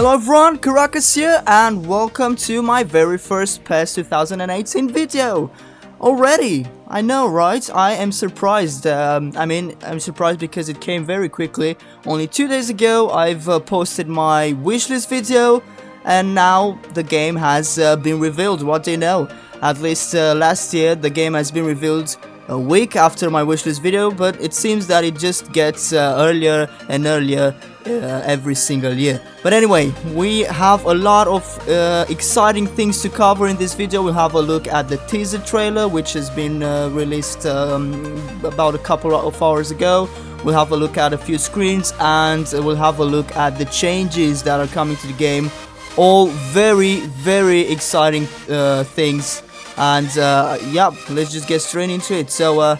Hello everyone, Caracas here, and welcome to my very first PES 2018 video. Already, I know, right? I am surprised. I'm surprised because it came very quickly. Only 2 days ago, I've posted my wishlist video, and now the game has been revealed. What do you know? At least last year, the game has been revealed a week after my wishlist video, but it seems that it just gets earlier and earlier every single year. But anyway, we have a lot of exciting things to cover in this video. We'll have a look at the teaser trailer, which has been released about a couple of hours ago. We'll have a look at a few screens, and we'll have a look at the changes that are coming to the game. All very, very exciting things. And yeah, let's just get straight into it. So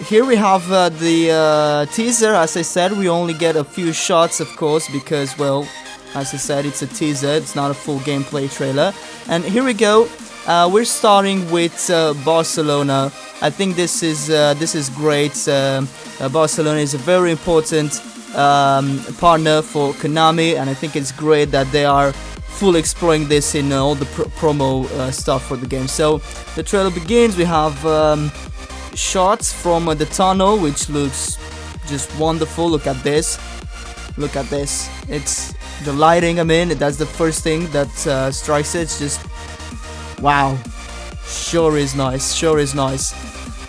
here we have the teaser. As I said, we only get a few shots, of course, because, well, as I said, it's a teaser, it's not a full gameplay trailer. And here we go. We're starting with Barcelona. I think this is great. Barcelona is a very important partner for Konami, and I think it's great that they are full exploring this in all the promo stuff for the game. So the trailer begins. We have shots from the tunnel, which looks just wonderful. Look at this. Look at this. It's the lighting. I mean, that's the first thing that strikes it. It's just wow. Sure is nice. Sure is nice.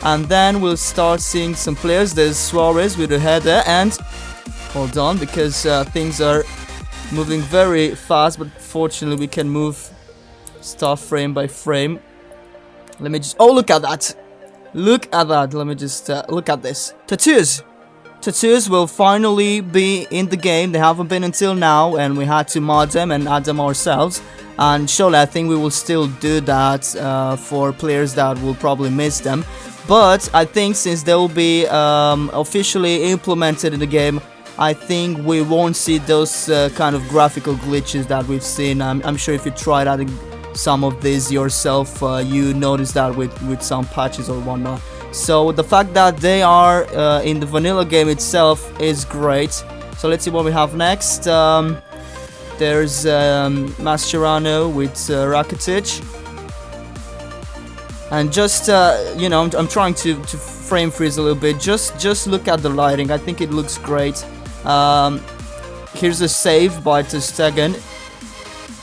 And then we'll start seeing some players. There's Suarez with a header, and hold on, because things are moving very fast, but fortunately we can move stuff frame by frame. Let me just, oh, look at that. Look at that. Let me just look at this. Tattoos will finally be in the game. They haven't been until now, and we had to mod them and add them ourselves. And surely I think we will still do that for players that will probably miss them. But I think since they will be officially implemented in the game, I think we won't see those kind of graphical glitches that we've seen. I'm sure if you tried adding some of these yourself, you notice that with some patches or whatnot. So the fact that they are in the vanilla game itself is great. So let's see what we have next. There's Mascherano with Rakitic. And just, you know, I'm trying to frame freeze a little bit. Just look at the lighting. I think it looks great. Here's a save by ter Stegen,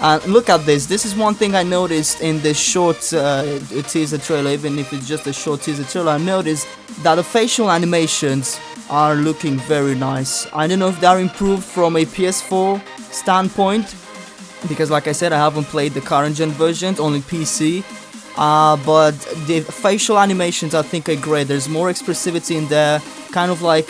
and look at this. This is one thing I noticed in this short teaser trailer. Even if it's just a short teaser trailer, I noticed that the facial animations are looking very nice. I don't know if they're improved from a PS4 standpoint, because like I said, I haven't played the current gen versions, only PC. But the facial animations I think are great. There's more expressivity in there, kind of like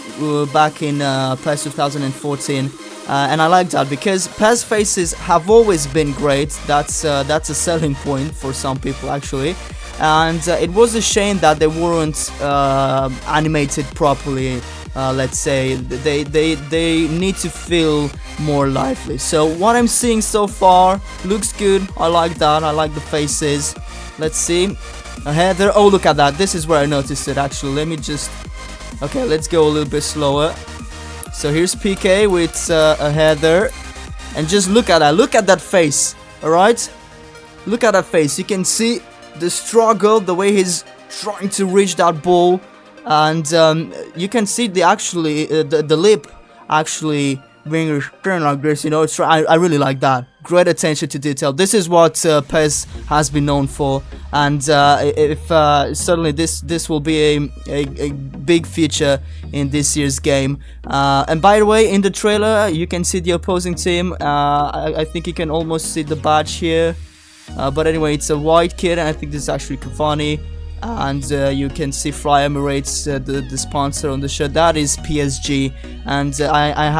back in PES 2014, and I like that because PES faces have always been great. That's a selling point for some people actually, and it was a shame that they weren't animated properly. Let's say they need to feel more lively. So what I'm seeing so far looks good. I like that. I like the faces. Let's see, a header. Oh, look at that. This is where I noticed it actually. Let me just, okay, let's go a little bit slower. So here's PK with a header, and just look at that. Look at that face. All right, look at that face. You can see the struggle, the way he's trying to reach that ball, and you can see the lip actually being turned like this. You know, I really like that. Great attention to detail. This is what PES has been known for, and if certainly this will be a big feature in this year's game. And by the way, in the trailer you can see the opposing team. I think you can almost see the badge here, but anyway, it's a white kid, and I think this is actually Cavani. And you can see Fly Emirates, the sponsor on the shirt. That is PSG, and I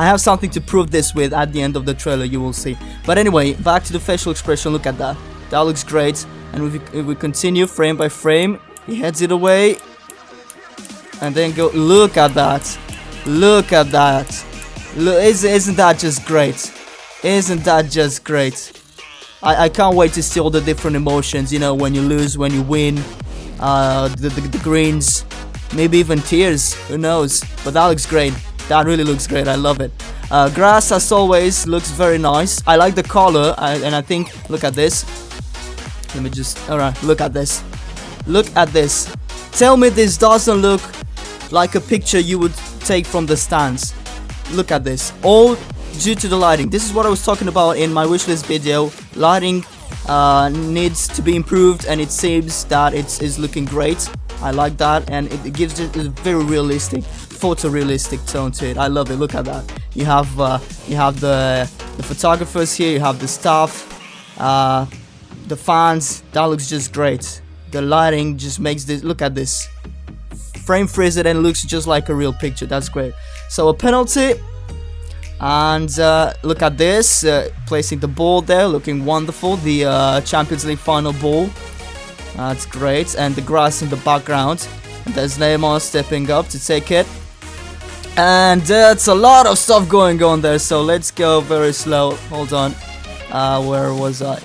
have something to prove this with at the end of the trailer. You will see. But anyway, back to the facial expression. Look at that. That looks great. And if we continue frame by frame, he heads it away, and then go. Look at that. Look at that. Isn't that just great? Isn't that just great? I can't wait to see all the different emotions, you know, when you lose, when you win, the greens, maybe even tears, who knows, but that looks great. That really looks great. I love it. Grass, as always, looks very nice. I like the color, and I think, look at this. Let me just, alright, look at this. Look at this. Tell me this doesn't look like a picture you would take from the stands. Look at this. All due to the lighting. This is what I was talking about in my wishlist video. Lighting needs to be improved, and it seems that it is looking great. I like that, and it gives it a very realistic, photorealistic tone to it. I love it. Look at that. You have the photographers here. You have the staff, the fans. That looks just great. The lighting just makes this. Look at this. Frame freeze it and it looks just like a real picture. That's great. So a penalty, and look at this. Placing the ball there, looking wonderful. The Champions League final ball. That's great, and the grass in the background. And there's Neymar stepping up to take it. And that's a lot of stuff going on there, so let's go very slow. Hold on. Where was I?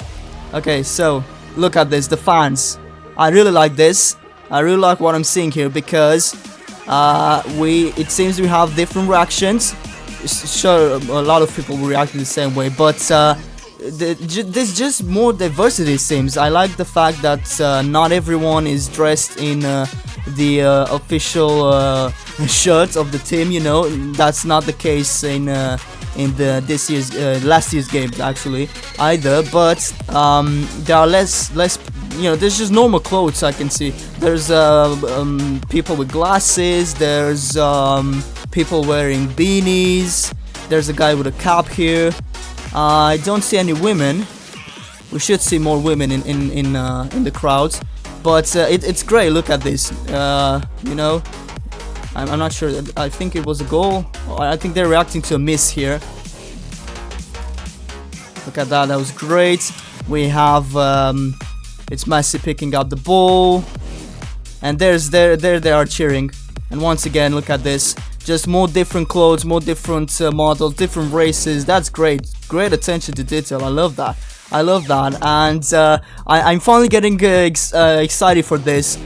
Okay, so look at this, the fans. I really like this. I really like what I'm seeing here, because it seems we have different reactions. Sure, a lot of people will react in the same way, but there's just more diversity, it seems. I like the fact that not everyone is dressed in the official shirt of the team. You know, that's not the case in last year's game actually either. But there are less. You know, there's just normal clothes I can see. There's people with glasses. There's people wearing beanies. There's a guy with a cap here. I don't see any women. We should see more women in the crowds, but it's great. Look at this. You know, I'm not sure. I think it was a goal. I think they're reacting to a miss here. Look at that. That was great. We have it's Messi picking up the ball, and there they are cheering. And once again, look at this. Just more different clothes, more different models, different races. That's great. Great attention to detail. I love that. I love that. And I'm finally getting excited for this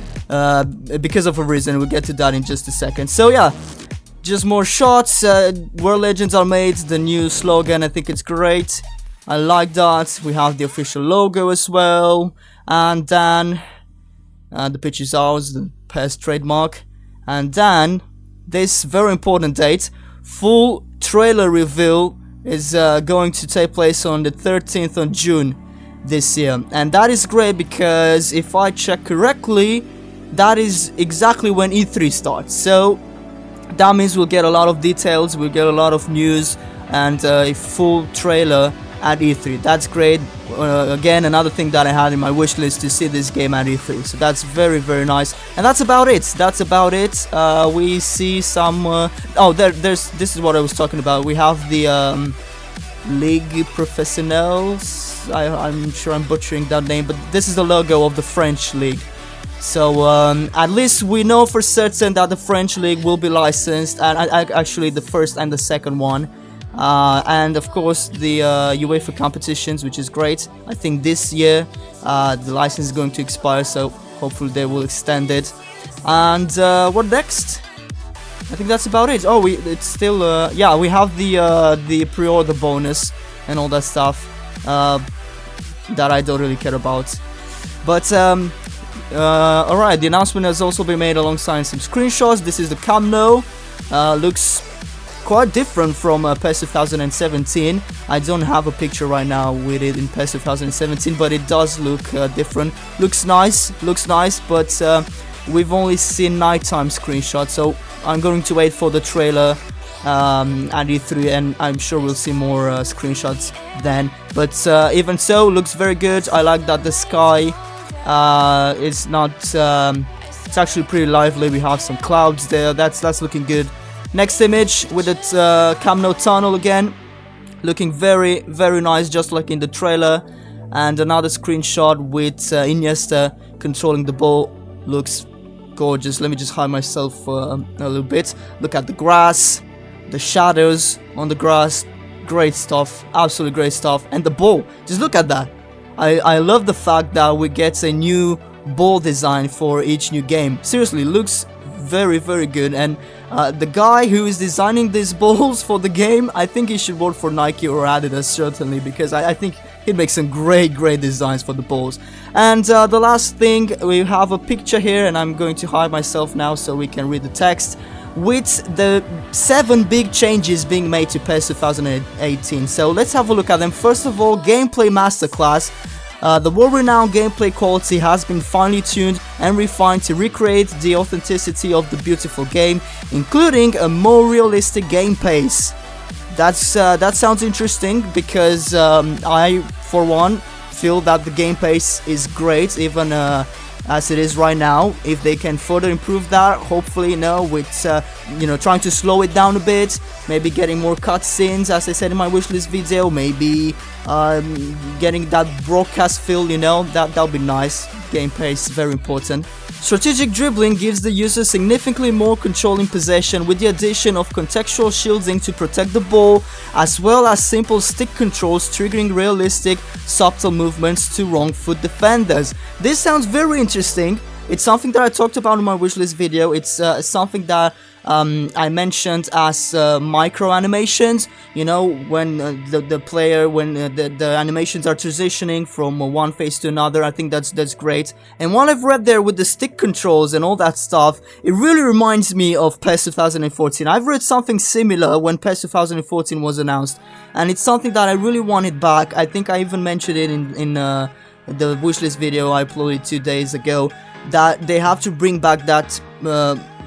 because of a reason. We'll get to that in just a second. So yeah, just more shots. World legends are made. The new slogan, I think it's great. I like that. We have the official logo as well. And then the pitch is ours, the PES trademark. And then this very important date, full trailer reveal is going to take place on the 13th of June this year. And that is great, because if I check correctly, that is exactly when E3 starts. So that means we'll get a lot of details, we'll get a lot of news, and a full trailer at E3. That's great. Again, another thing that I had in my wish list to see this game at E3. So that's very, very nice. And that's about it. That's about it. We see some. This is what I was talking about. We have the Ligue Professionnels. I'm sure I'm butchering that name, but this is the logo of the French league. So at least we know for certain that the French league will be licensed, and actually the first and the second one. And of course the UEFA competitions, which is great. I think this year the license is going to expire, so hopefully they will extend it. And what next? I think that's about it. Oh, it's still yeah, we have the pre-order bonus and all that stuff that I don't really care about. But alright, the announcement has also been made alongside some screenshots. This is the Camp Nou. Looks quite different from PES 2017. I don't have a picture right now with it in PES 2017, but it does look different. Looks nice, but we've only seen nighttime screenshots, so I'm going to wait for the trailer at E3, and I'm sure we'll see more screenshots then. But even so, looks very good. I like that the sky is not. It's actually pretty lively. We have some clouds there. That's looking good. Next image with the Camp Nou tunnel again, looking very, very nice, just like in the trailer. And another screenshot with Iniesta controlling the ball. Looks gorgeous. Let me just hide myself a little bit. Look at the grass, the shadows on the grass. Great stuff, absolutely great stuff. And the ball, just look at that. I love the fact that we get a new ball design for each new game. Seriously, looks very, very good. And the guy who is designing these balls for the game, I think he should work for Nike or Adidas, certainly, because I think he'd make some great designs for the balls. And the last thing, we have a picture here, and I'm going to hide myself now so we can read the text, with the 7 big changes being made to PES 2018. So let's have a look at them. First of all, gameplay masterclass. The world-renowned gameplay quality has been finely tuned and refined to recreate the authenticity of the beautiful game, including a more realistic game pace. That sounds interesting, because I, for one, feel that the game pace is great, even as it is right now. If they can further improve that, hopefully, with trying to slow it down a bit, maybe getting more cutscenes, as I said in my wishlist video, maybe getting that broadcast feel, that'll be nice. Game pace, very important. Strategic dribbling gives the user significantly more control in possession, with the addition of contextual shielding to protect the ball, as well as simple stick controls triggering realistic, subtle movements to wrong foot defenders. This sounds very interesting. It's something that I talked about in my wishlist video. It's something that I mentioned as micro animations. When the player, when the animations are transitioning from one phase to another. I think that's great. And what I've read there with the stick controls and all that stuff, it really reminds me of PES 2014. I've read something similar when PES 2014 was announced, and it's something that I really wanted back. I think I even mentioned it in the wishlist video I uploaded 2 days ago, that they have to bring back that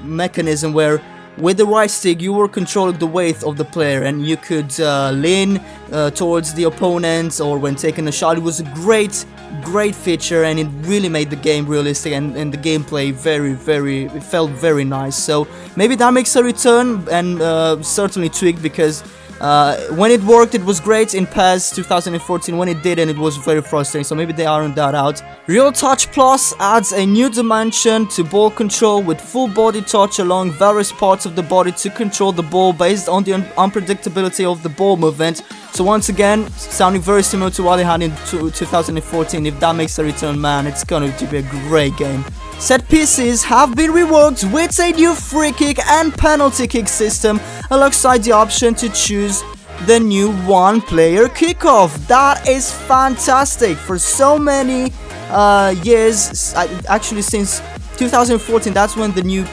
mechanism where with the right stick you were controlling the weight of the player, and you could lean towards the opponent, or when taking a shot. It was a great feature, and it really made the game realistic, and the gameplay it felt very nice. So maybe that makes a return, and certainly tweaked, because when it worked, it was great in PES 2014. When it didn't, it was very frustrating, so maybe they ironed that out. Real Touch Plus adds a new dimension to ball control, with full body touch along various parts of the body to control the ball based on the unpredictability of the ball movement. So once again, sounding very similar to what they had in 2014. If that makes a return, man, it's going to be a great game. Set pieces have been reworked with a new free kick and penalty kick system, alongside the option to choose the new one-player kickoff. That is fantastic. For so many years, actually since 2014, that's when the new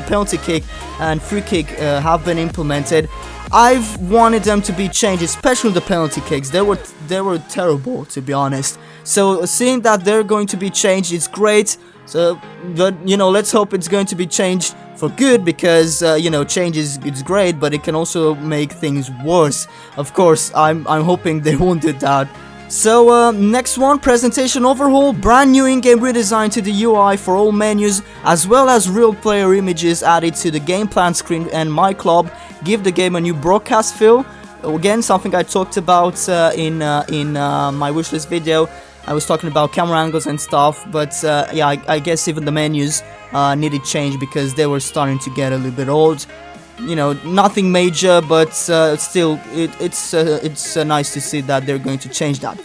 penalty kick and free kick have been implemented. I've wanted them to be changed, especially the penalty kicks. They were terrible, to be honest. So seeing that they're going to be changed, it's great. So, but let's hope it's going to be changed for good, because change is great, but it can also make things worse. Of course, I'm hoping they won't do that. So next one, presentation overhaul, brand new in-game redesign to the UI for all menus, as well as real player images added to the game plan screen, and myClub give the game a new broadcast feel. Again, something I talked about in my wishlist video. I was talking about camera angles and stuff, but yeah, I guess even the menus needed change, because they were starting to get a little bit old. Nothing major, but still, it's nice to see that they're going to change that.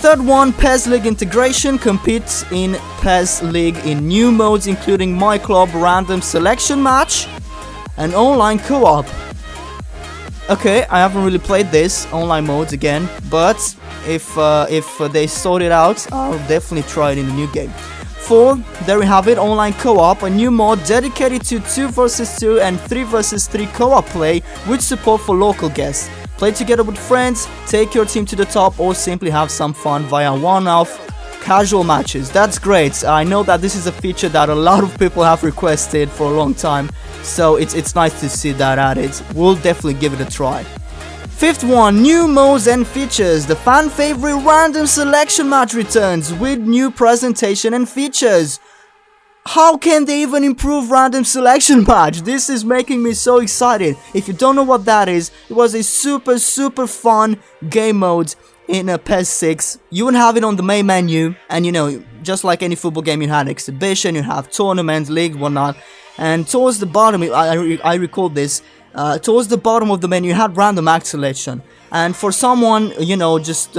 Third one, PES League integration. Compete in PES League in new modes, including myClub, random selection match, and online co-op. Okay, I haven't really played this online modes again, but if they sort it out, I'll definitely try it in the new game. 4, there we have it, online co-op, a new mod dedicated to 2 vs 2 and 3 vs 3 co-op play, with support for local guests. Play together with friends, take your team to the top, or simply have some fun via one-off casual matches. That's great. I know that this is a feature that a lot of people have requested for a long time, so it's nice to see that added. We'll definitely give it a try. 5th one, new modes and features. The fan favorite random selection match returns with new presentation and features. How can they even improve random selection match? This is making me so excited. If you don't know what that is, it was a super fun game mode in a PES 6. You would have it on the main menu, and just like any football game, you had exhibition, you have tournament, league, whatnot, and towards the bottom, I recall this, towards the bottom of the menu, you had random act selection. And for someone, just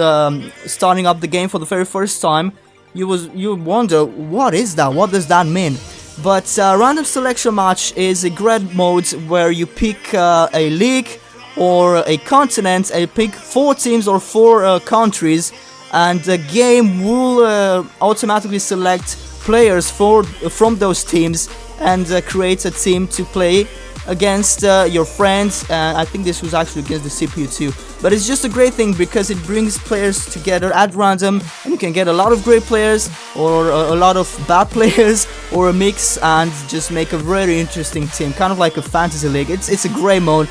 starting up the game for the very first time, you wonder, what is that? What does that mean? But random selection match is a great mode where you pick a league or a continent, and you pick 4 teams or 4 countries, and the game will automatically select players from those teams and create a team to play against your friends. I think this was actually against the CPU too, but it's just a great thing because it brings players together at random, and you can get a lot of great players or a lot of bad players or a mix and just make a very interesting team, kind of like a fantasy league. It's a great mode.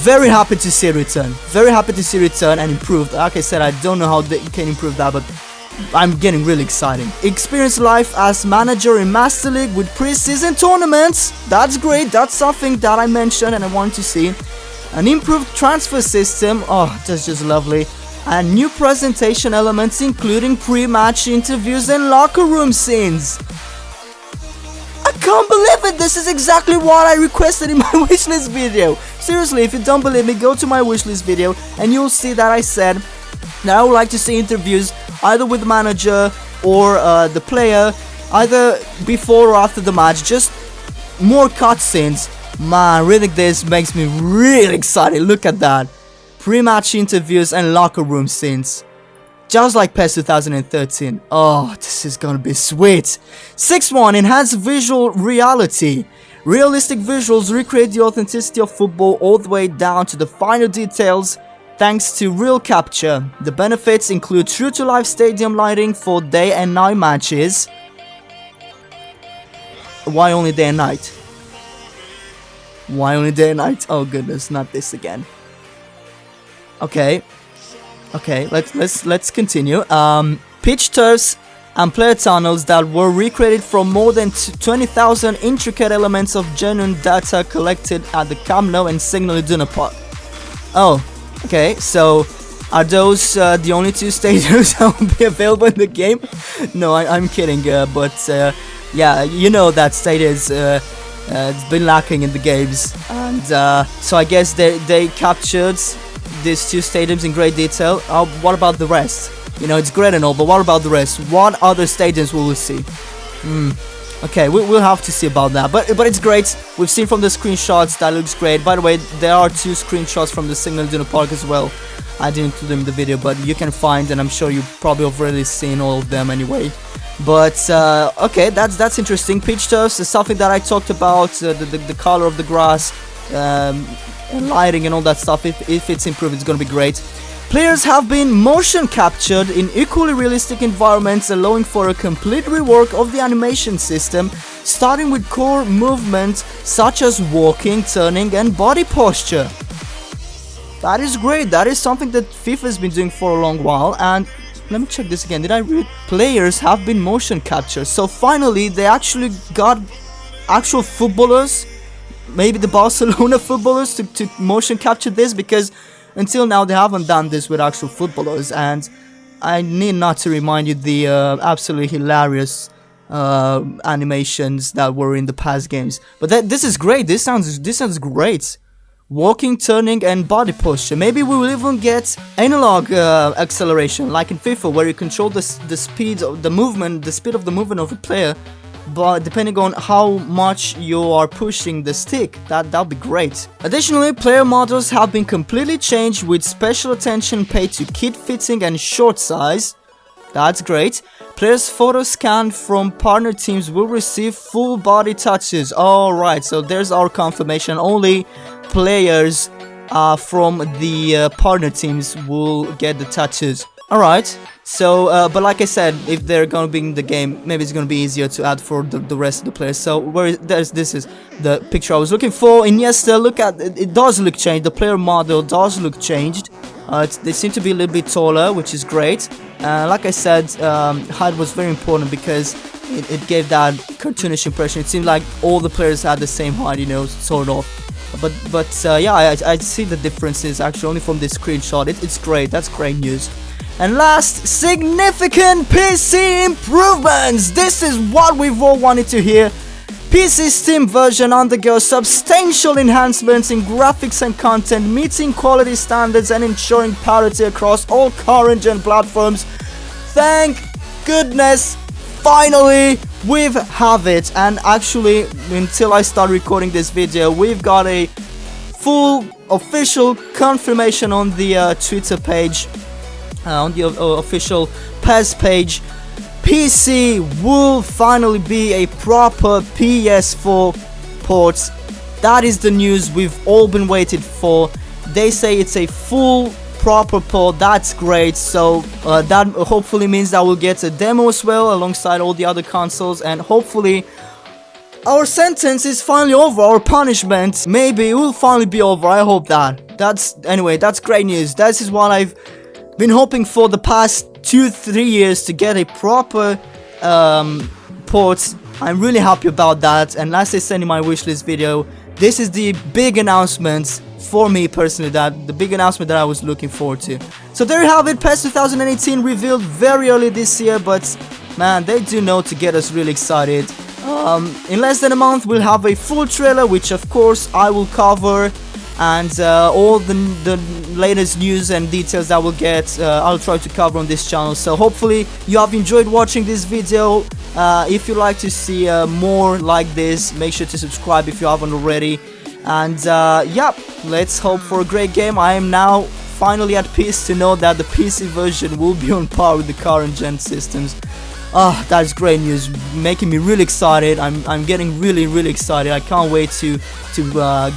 Very happy to see it return. Very happy to see it return and improved. Like I said, I don't know how they can improve that, but I'm getting really exciting. Experience life as manager in Master League with pre-season tournaments. That's great. That's something that I mentioned and I want to see. An improved transfer system. Oh, that's just lovely. And new presentation elements including pre-match interviews and locker room scenes. I can't believe it. This is exactly what I requested in my wishlist video. Seriously, if you don't believe me, go to my wishlist video and you'll see that I said that I would like to see interviews either with the manager or the player, either before or after the match, just more cutscenes. Man, reading this makes me really excited. Look at that. Pre-match interviews and locker room scenes. Just like PES 2013. Oh, this is gonna be sweet. 6.1 Enhanced visual reality. Realistic visuals recreate the authenticity of football all the way down to the finer details thanks to real capture. The benefits include true-to-life stadium lighting for day and night matches. Why only day and night? Why only day and night? Oh goodness, not this again. Okay, let's continue. Pitch turfs and player tunnels that were recreated from more than 20,000 intricate elements of genuine data collected at the Camp Nou and Signal Iduna Park. Oh, okay, so are those the only 2 stadiums that will be available in the game? No, I'm kidding, but yeah, you know that stadiums it's been lacking in the games, and so I guess they captured these 2 stadiums in great detail. What about the rest? You know, it's great and all, but what about the rest? What other stadiums will we see? Okay, we'll have to see about that, but it's great. We've seen from the screenshots that looks great. By the way, there are 2 screenshots from the Signal Iduna Park as well. I didn't include them in the video, but you can find, and I'm sure you've probably already seen all of them anyway. But okay, that's interesting. Pitch turfs is something that I talked about. The color of the grass, and lighting and all that stuff. If it's improved, it's gonna be great. Players have been motion captured in equally realistic environments, allowing for a complete rework of the animation system, starting with core movements such as walking, turning, and body posture. That is great. That is something that FIFA has been doing for a long while. And let me check this again. Did I read? Players have been motion captured. So finally, they actually got actual footballers, maybe the Barcelona footballers, to motion capture this, because until now they haven't done this with actual footballers. And I need not to remind you the absolutely hilarious animations that were in the past games. But this is great. This sounds great. Walking, turning, and body posture. Maybe we will even get analog acceleration, like in FIFA, where you control the speed of the movement, the speed of the movement of a player, but depending on how much you are pushing the stick. That'll be great. Additionally, player models have been completely changed with special attention paid to kit fitting and short size. That's great. Players photo scanned from partner teams will receive full body touches. Alright, so there's our confirmation. Only players from the partner teams will get the touches. Alright, so but like I said, if they're gonna be in the game, maybe it's gonna be easier to add for the rest of the players. So this is the picture I was looking for. Iniesta, look at it, does look changed. The player model does look changed. They seem to be a little bit taller, which is great. Like I said, height was very important because it gave that cartoonish impression. It seemed like all the players had the same height, you know, sort of. But yeah, I see the differences actually only from this screenshot. It's great. That's great news. And last, significant PC improvements. This is what we've all wanted to hear. PC Steam version undergoes substantial enhancements in graphics and content, meeting quality standards and ensuring parity across all current gen platforms. Thank goodness, finally, we have it, and actually until I start recording this video, we've got a full official confirmation on the Twitter page, on the official PES page. PC will finally be a proper PS4 port. That is the news we've all been waiting for. They say it's a full proper port. That's great. So that hopefully means that we'll get a demo as well alongside all the other consoles, and hopefully our sentence is finally over. Our punishment maybe will finally be over. I hope that. That's great news. This is what I've been hoping for the past 2-3 years, to get a proper port. I'm really happy about that, and as I said in my wishlist video, this is the big announcement for me personally, the big announcement that I was looking forward to. So there you have it, PES 2018 revealed very early this year, but man, they do know to get us really excited. In less than a month we'll have a full trailer, which of course I will cover, and all the latest news and details that we'll get, I'll try to cover on this channel. So hopefully you have enjoyed watching this video. If you'd like to see more like this, make sure to subscribe if you haven't already. And yeah, let's hope for a great game. I am now finally at peace to know that the PC version will be on par with the current gen systems. That's great news, making me really excited. I'm getting really excited. I can't wait to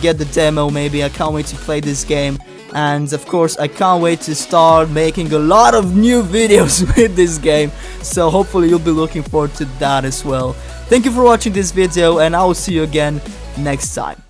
get the demo. Maybe I can't wait to play this game, and of course I can't wait to start making a lot of new videos with this game. So hopefully you'll be looking forward to that as well. Thank you for watching this video, and I will see you again next time.